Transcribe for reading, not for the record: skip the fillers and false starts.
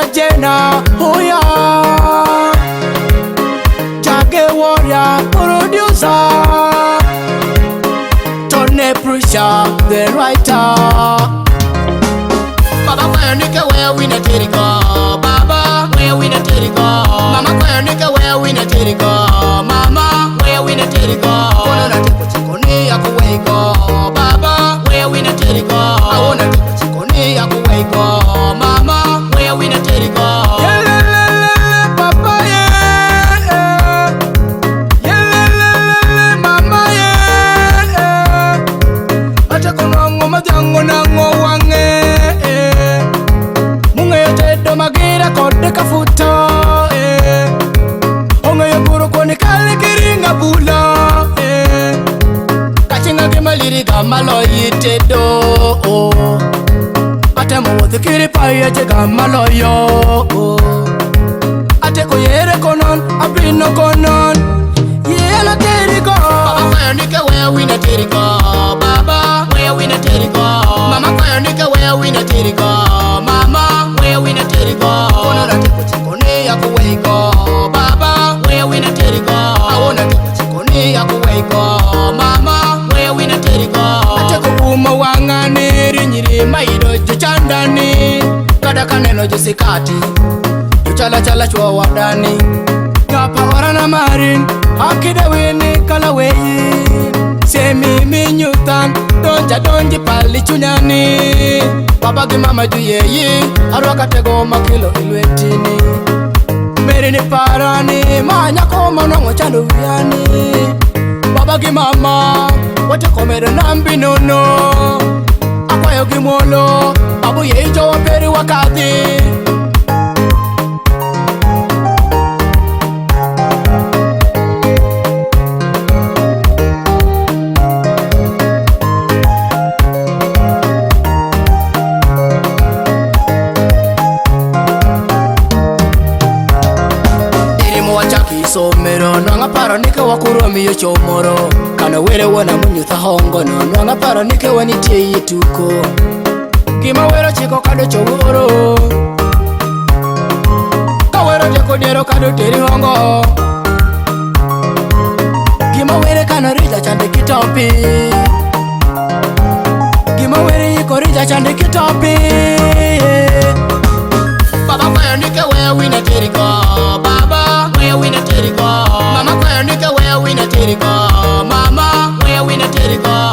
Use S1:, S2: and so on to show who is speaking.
S1: Jena, Huya Jage Warrior, producer Tonny Prussia, the writer. Baba kwa nika where we na Teri go. Baba where we na Teri go. Mama kwa nika where we na Teri go. Mama where we na Teri go. Ona na teko chikoni ya kuwei go. Baba where we na Teri go. Ona teko chikoni ya kuwei go. Mama where we na Teri go. Papa yeah. Yelelele mama yeah. Acha konongo majango nango wange. Magira kode kafuta onga yokuro kone kale kiringa bula kachinga gemaliri gamalo yitedo ate mawodhi kiri paye che gamalo yo ate ko yere konon abino konon yela Teri go. Baba kwa nike where we na Teri go. Baba where we na Teri go. Mama kwa nike where we na Teri go. Mama where we na Teri go. Ona na teko chikoni ya kuwei go. Baba where we na Teri go. Ona teko chikoni ya kuwei go. Mama where we na Teri go. Ate ko uma wangane rinyiri maido jichandani kada kaneno josikati chala chala chwa wadani ngapa orana marin akide wini kala weyi semi minyutan donji pali chunyani baba gi mama juyeyi arwaka tego makilo ilwetini meri ni parani manya koma nongo chando wiyani baba gi mama wate komere nambi nono akwayo gi molo babu yeyi jowa peri wakati. Somero nanga paro nike wakuro miyo chomoro kana were wana munyutha hongo no nanga paro nike wanitie yituko kima wero chiko kado choworo ka wero jeko diero kado Teri hongo kima were kana rija chande kitopi kima were yiko rija chande kitopi. Baba kwa nike where we na Teri go. Baba where we na Teri go. Mama kwa nike where we na Teri go. Mama where we na Teri go.